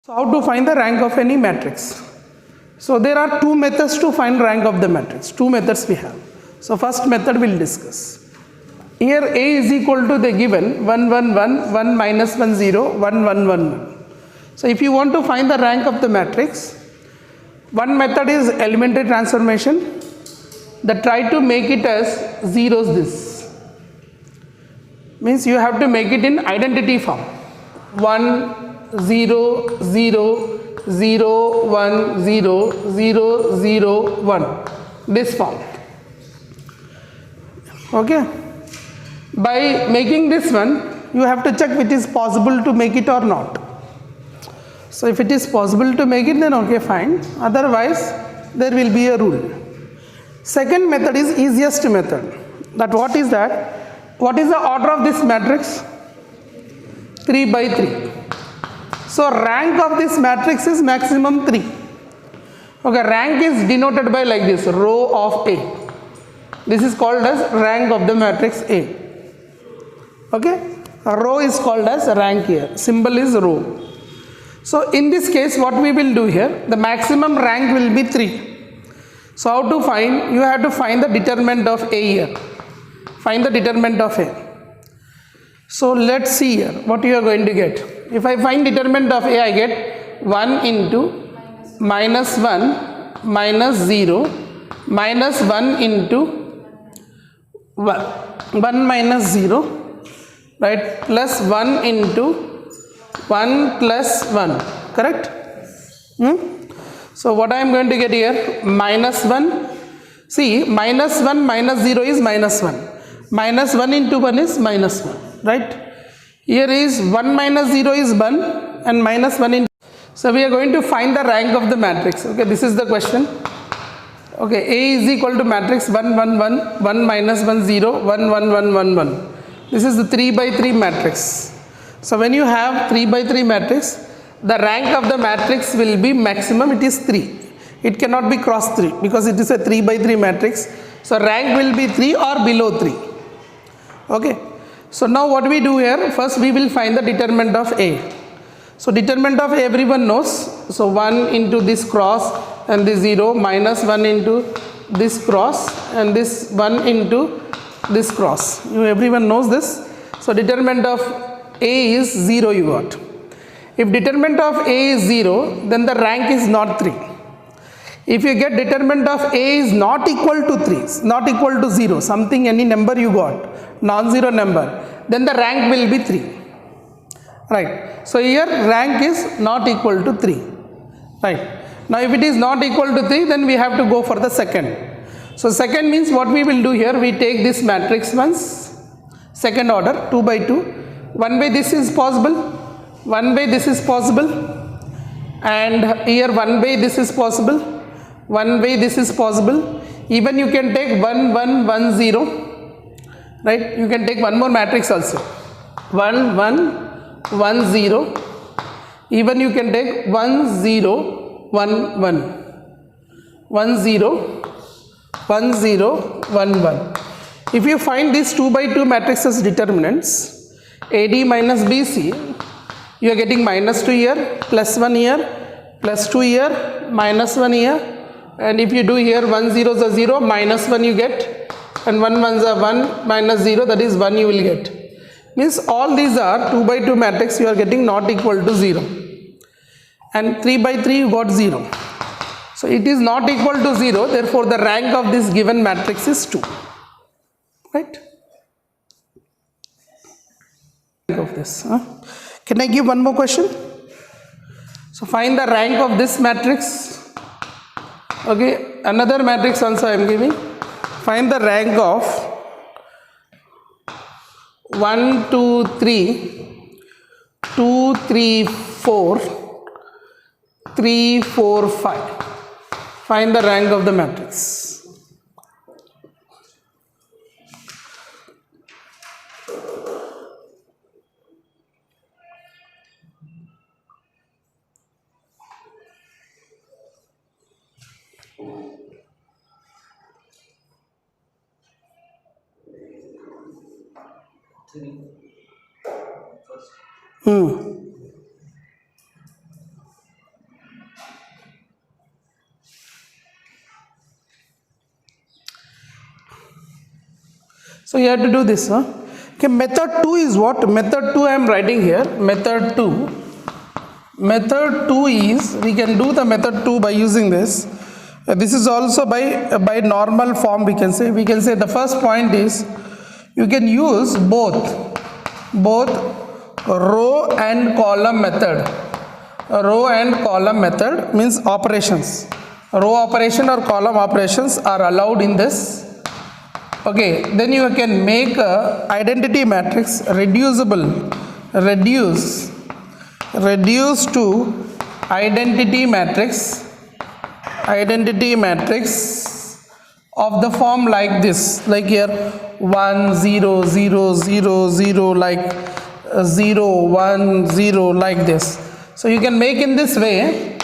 So how to find the rank of any matrix? So there are two methods to find rank of the matrix. Two methods we have. So first method we'll discuss. Here A is equal to the given 1 1 1 1 minus 1 0 1 1 1 1. So if you want to find the rank of the matrix, one method is elementary transformation that try to make it as zeros. This means you have to make it in identity form 1 0 0 0 1 0 0 0 1, this form. Okay, by making this one you have to check it is possible to make it or not. So if it is possible to make it, then okay, fine, otherwise there will be a rule. Second method is easiest method. That what is that? What is the order of this matrix? 3 by 3. So rank of this matrix is maximum 3. Okay, rank is denoted by like this, row of A. This is called as rank of the matrix A. Okay, a row is called as rank here, symbol is row. So in this case what we will do here, the maximum rank will be 3. So how to find? You have to find the determinant of A here. Find the determinant of A. So let's see here what you are going to get. If I find determinant of A, I get 1 into minus 1 minus 0 minus 1 into 1 minus 0, right, plus 1 into 1 plus 1, correct? So what I am going to get here, minus 1, see minus 1 minus 0 is minus 1, minus 1 into 1 is minus 1, right? Here is 1 minus 0 is 1 and minus 1 into, so we are going to find the rank of the matrix. Okay, this is the question. Okay, A is equal to matrix 1 1 1 1 minus 1 0 1 1 1 1 1. This is the 3 by 3 matrix. So when you have 3 by 3 matrix, the rank of the matrix will be maximum, it is 3. It cannot be cross 3 because it is a 3 by 3 matrix. So rank will be 3 or below 3. Okay. So now what we do here, first we will find the determinant of A. So determinant of A everyone knows. So 1 into this cross and this 0 minus 1 into this cross and this 1 into this cross. Everyone knows this. So determinant of A is 0 you got. If determinant of A is 0, then the rank is not 3. If you get determinant of A is not equal to 3, not equal to 0, something, any number you got, non-zero number, then the rank will be 3. Right. So here rank is not equal to 3. Right. Now if it is not equal to 3, then we have to go for the second. So second means what we will do here, we take this matrix once, second order, 2 by 2. One way this is possible, one way this is possible, and here one way this is possible, one way this is possible. Even you can take 1 1 1 0, right? You can take one more matrix also, 1 1 1 0. Even you can take 1 0 1 1, 1 0 1 0 1 1. If you find these 2 by 2 matrices determinants, AD minus BC, you are getting minus 2 here, plus 1 here, plus 2 here, minus 1 here, and if you do here 1 0 is a 0, minus 1 you get, and 1 1 is a 1, minus 0, that is 1 you will get. Means all these are 2 by 2 matrix, you are getting not equal to 0, and 3 by 3 you got 0. So it is not equal to 0, therefore the rank of this given matrix is 2, right? Of this, can I give one more question? So find the rank of this matrix. Okay, another matrix also I am giving. Find the rank of 1 2 3 2 3 4 3 4 5. Find the rank of the matrix. So you have to do this. Okay, method 2 is what? Method 2 I am writing here. Method 2. Method 2 is, we can do the method 2 by using this. This is also by normal form we can say. We can say the first point is, you can use both row and column method. Row and column method means operations. Row operation or column operations are allowed in this. Okay, then you can make a identity matrix reducible, reduce to identity matrix of the form like this, like here 1 0 0 0 0, like 0 1 0, like this. So you can make in this way.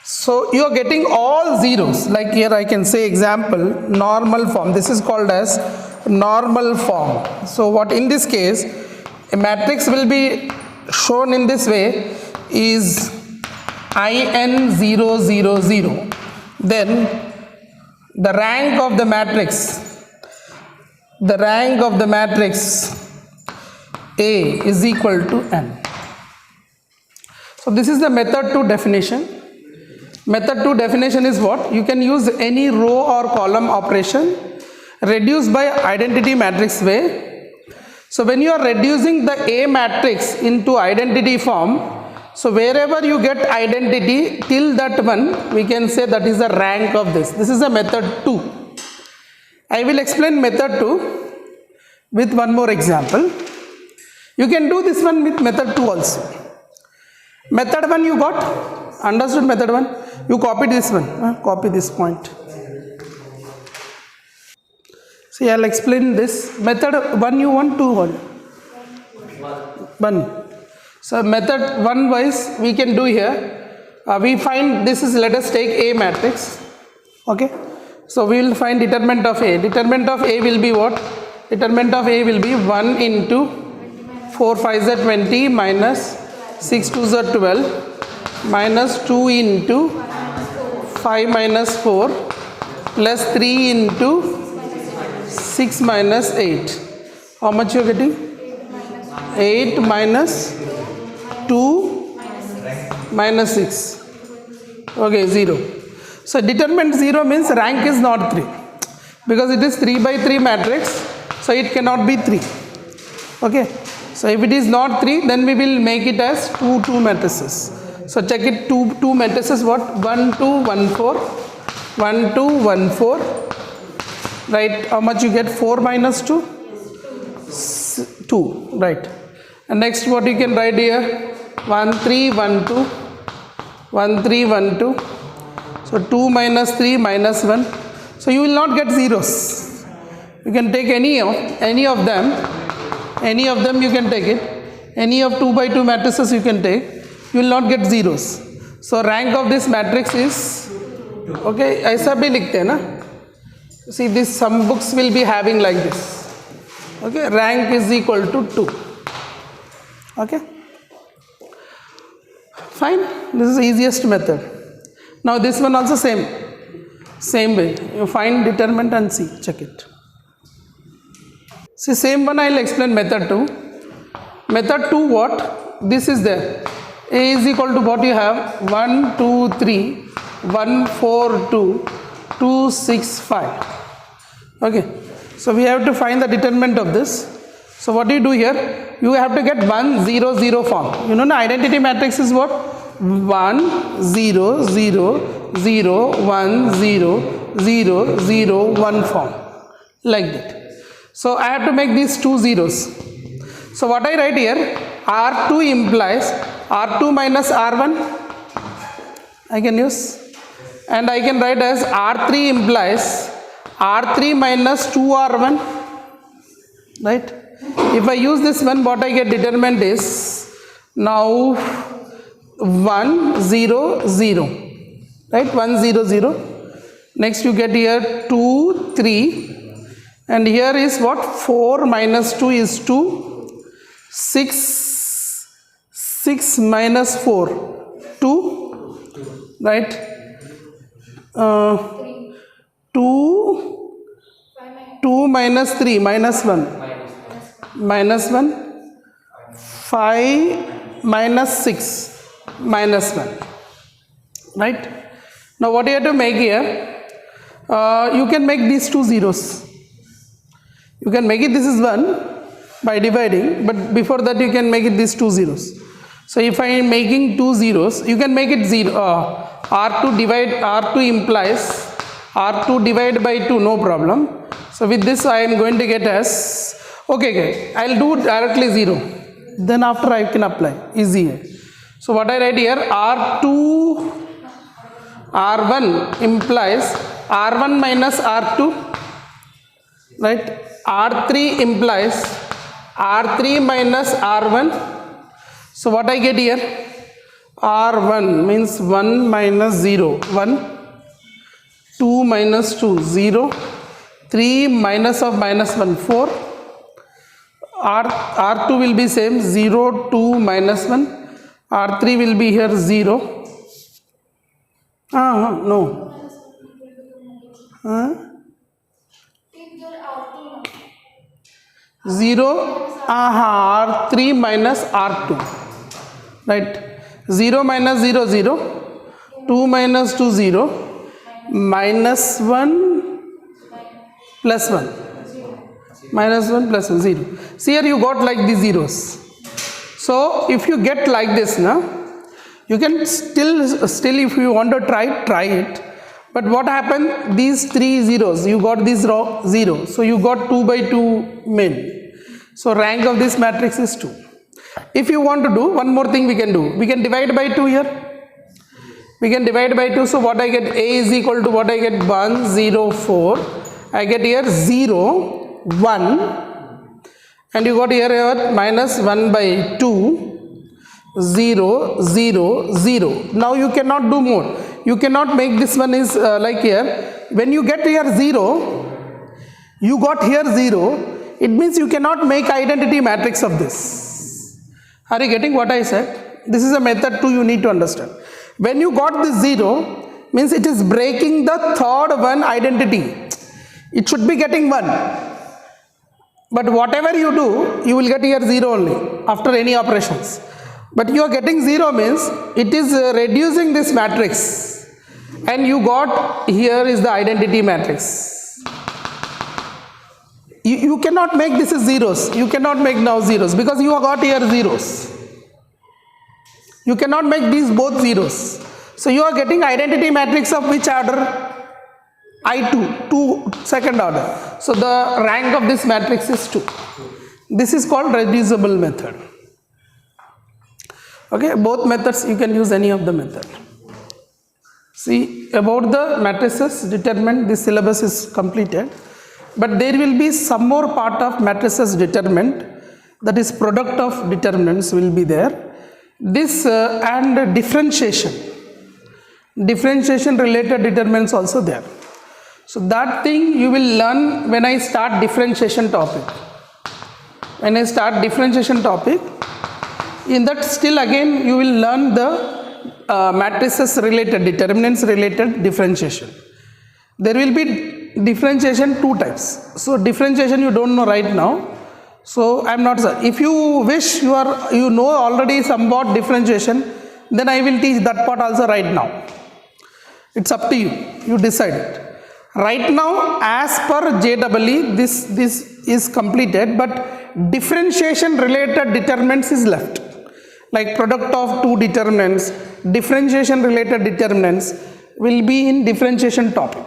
So you are getting all zeros, like here I can say example normal form. This is called as normal form. So what in this case a matrix will be shown in this way is in 0 0 0. Then the rank of the matrix A is equal to n. So this is the method 2 definition. Method 2 definition is what? You can use any row or column operation reduced by identity matrix way. So when you are reducing the A matrix into identity form, so wherever you get identity till that one, we can say that is the rank of this. This is a method 2. I will explain method 2 with one more example. You can do this one with method 2 also. Method 1 you got? Understood method 1? You copy this one. Copy this point. See, I'll explain this. Method 1 you want, 2 want? 1. So method 1 wise we can do here. We find this is, let us take A matrix. Okay. So we will find determinant of A. Determinant of A will be what? Determinant of A will be 1 into 4 5 is 20 minus 6 2 is 12 minus 2 into 5 minus 4 plus 3 into 6 minus 8. How much you are getting? 8 minus 2 minus 6. Okay, 0. So determinant 0 means rank is not 3. Because it is 3 by 3 matrix, so it cannot be 3. Okay. So if it is not 3, then we will make it as 2 matrices. So check it, 2 matrices what? 1 2 1 4, 1 2 1 4, right? How much you get? 4 minus 2? 2, right? And next what you can write here? 1 3 1 2, 1 3 1 2. So 2 minus 3 minus 1. So you will not get zeros. You can take any of them. Any of them you can take it. Any of 2 by 2 matrices you can take. You will not get zeros. So rank of this matrix is, okay, ऐसा भी लिखते हैं ना. See, this some books will be having like this. Okay, rank is equal to 2. Okay, fine. This is the easiest method. Now this one also same way. You find determinant and see, check it. See, same one I will explain method 2. Method 2 what? This is there. A is equal to what you have? 1 2 3 1 4 2 2 6 5. Okay. So we have to find the determinant of this. So what do you do here? You have to get 1 0 0 form. You know the identity matrix is what? 1 0 0 0 1 0 0 0 1 form. Like that. So I have to make these 2 zeros. So what I write here? R2 implies R2 minus R1. I can use. And I can write as R3 implies R3 minus 2R1. Right? If I use this one, what I get determinant is now 1 0 0. Right? 1 0 0. Next you get here 2 3. And here is what? 4 minus 2 is 2. 6 minus 4, 2, right? 2 minus 3 minus 1 minus 1, 5 minus 6 minus 1, right? Now what you have to make here, you can make these two zeros. You can make it, this is 1 by dividing, but before that you can make it these two zeros. So if I am making two zeros, you can make it 0. R2 divide, R2 implies R2 divided by 2, no problem. So with this I am going to get as, okay, I'll do directly 0. Then after I can apply, easier. So what I write here, R2, R1 implies R1 minus R2, right? R3 implies R3 minus R1. So what I get here, R1 means 1 minus 0, 1, 2 minus 2, 0, 3 minus of minus 1, 4, R2 will be same, 0, 2 minus 1, R3 will be here 0, no, 0, R3 minus R2. Right, 0 minus 0, 0, 2 minus 2, 0, minus 1 plus 1, minus 1 plus 1, 0. See here you got like these zeros. So if you get like this now, you can still if you want to try it. But what happened, these three zeros, you got this row 0. So you got 2 by 2 main. So rank of this matrix is 2. If you want to do one more thing, we can do, we can divide by 2 here, we can divide by 2. So what I get, A is equal to what I get, 1, 0, 4, I get here 0, 1, and you got here minus 1 by 2, 0, 0, 0. Now you cannot do more, you cannot make this one is like here, when you get here 0, you got here 0, it means you cannot make identity matrix of this. Are you getting what I said? This is a method too you need to understand. When you got this 0, means it is breaking the third one identity. It should be getting 1. But whatever you do, you will get here 0 only after any operations. But you are getting 0 means it is reducing this matrix. And you got here is the identity matrix. You cannot make this as zeros. You cannot make now zeros because you have got here zeros. You cannot make these both zeros. So you are getting identity matrix of which order? I2, second order. So the rank of this matrix is 2. This is called reducible method. Okay, both methods you can use any of the method. See, about the matrices determined, this syllabus is completed. But there will be some more part of matrices determinant, that is product of determinants will be there. This and differentiation related determinants also there. So that thing you will learn when I start differentiation topic. When I start differentiation topic, in that still again you will learn the matrices related, determinants related differentiation. There will be differentiation 2 types. So differentiation you don't know right now. So I am not sure. If you wish you know already somewhat differentiation, then I will teach that part also right now. It's up to you. You decide it. Right now, as per JEE, this is completed, but differentiation related determinants is left. Like product of 2 determinants, differentiation related determinants will be in differentiation topic.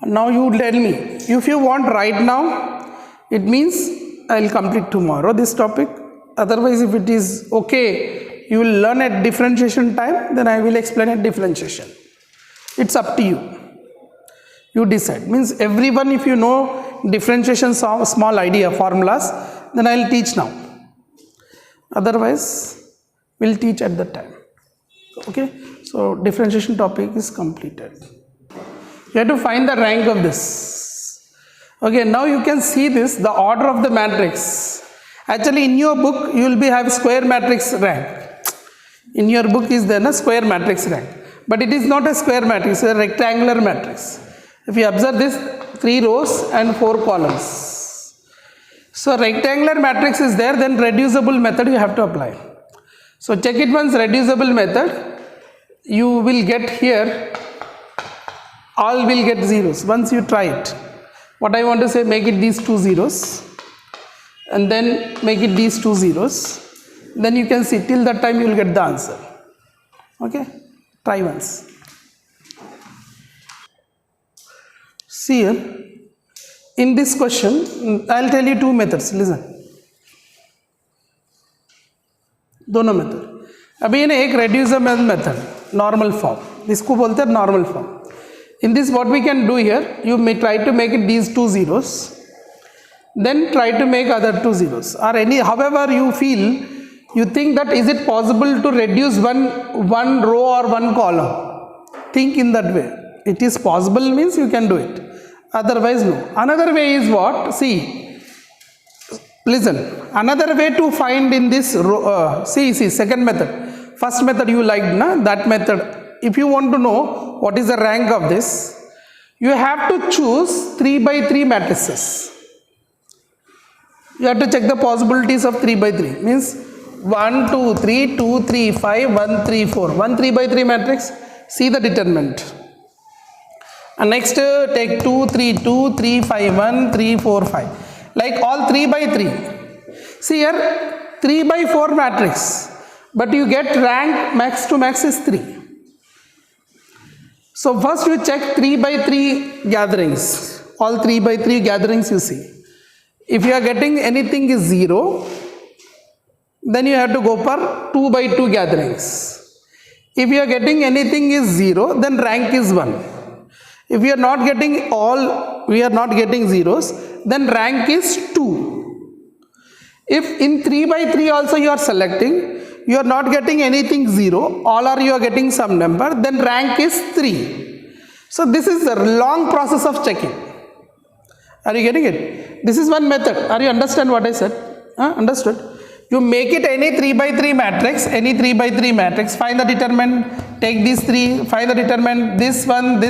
Now you tell me, if you want right now, it means I will complete tomorrow this topic. Otherwise, if it is okay, you will learn at differentiation time, then I will explain at differentiation. It's up to you. You decide. Means everyone, if you know differentiation small idea formulas, then I will teach now. Otherwise, we will teach at that time. Okay. So differentiation topic is completed. You have to find the rank of this. Okay, now you can see this, the order of the matrix. Actually in your book you will have square matrix rank. In your book is then a square matrix rank. But it is not a square matrix, it's a rectangular matrix. If you observe this, 3 rows and 4 columns. So rectangular matrix is there, then reducible method you have to apply. So check it once, reducible method, you will get here, all will get zeros once you try it. What I want to say, make it these 2 zeros and then make it these 2 zeros. Then you can see till that time you will get the answer. Okay, try once. See here, in this question, I will tell you 2 methods, listen. दोनों method. अभी ये ना एक reducible method, normal form, इसको बोलते हैं normal form. In this what we can do here, you may try to make it these 2 zeros, then try to make other 2 zeros, or any, however you feel, you think that is it possible to reduce one row or one column. Think in that way. It is possible means you can do it. Otherwise no. Another way is what? See, listen. Another way to find in this row, see, second method. First method you liked, na? That method. If you want to know what is the rank of this, you have to choose 3 by 3 matrices. You have to check the possibilities of 3 by 3. Means 1, 2, 3, 2, 3, 5, 1, 3, 4. 1 3 by 3 matrix. See the determinant. And next take 2, 3, 2, 3, 5, 1, 3, 4, 5. Like all 3 by 3. See here 3 by 4 matrix. But you get rank max to max is 3. So first you check 3 by 3 gatherings. All 3 by 3 gatherings you see. If you are getting anything is 0, then you have to go for 2 by 2 gatherings. If you are getting anything is 0, then rank is 1. If you are not getting all, we are not getting zeros, then rank is 2. If in 3 by 3 also you are selecting, you are not getting anything 0, all are you are getting some number, then rank is 3. So this is a long process of checking. Are you getting it? This is one method. Are you understand what I said? Understood? You make it any 3 by 3 matrix, find the determinant, take these 3, find the determinant, this one,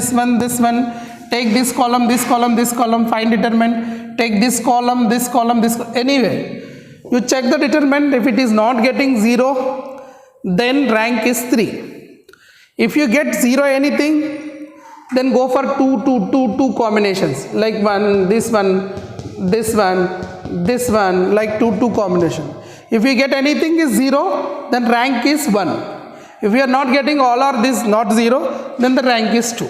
take this column, find determinant, take this column, anyway. You check the determinant, if it is not getting 0, then rank is 3. If you get 0 anything, then go for 2 combinations, like this one, like 2 combination. If you get anything is 0, then rank is 1. If you are not getting all or this not 0, then the rank is 2.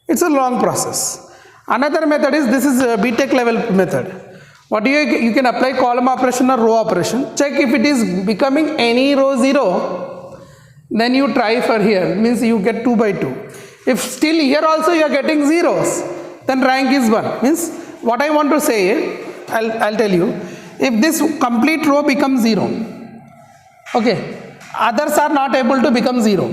It's a long process. Another method is, this is a BTech level method. What you can apply column operation or row operation. Check if it is becoming any row 0, then you try for here, means you get 2 by 2. If still here also you are getting zeros, then rank is 1. Means what I want to say, I'll tell you. If this complete row becomes 0, okay, others are not able to become 0,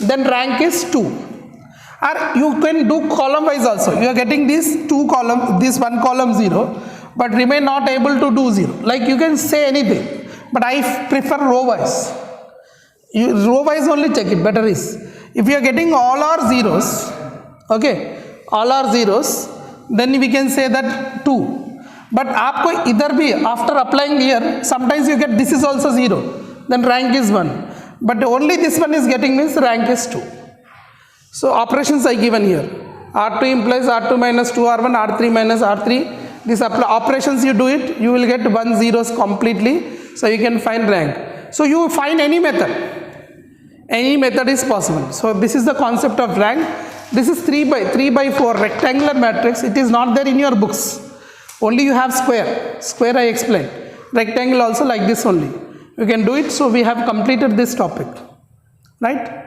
then rank is 2. Or you can do column wise also. You are getting this 2 column, this 1 column 0, but remain not able to do 0. Like you can say anything, but I prefer row wise. Row wise only check it, better is. If you are getting all are zeros, okay, all are zeros, then we can say that 2. But आपको इधर भी after applying here, sometimes you get this is also 0, then rank is 1. But only this one is getting means rank is 2. So operations I given here. R2 implies R2 minus 2R1, R3 minus R3. These operations you do it, you will get 1 zeros completely. So you can find rank. So you find any method. Any method is possible. So this is the concept of rank. This is 3 by 4 rectangular matrix. It is not there in your books. Only you have square. Square I explained. Rectangle also like this only. You can do it. So we have completed this topic. Right?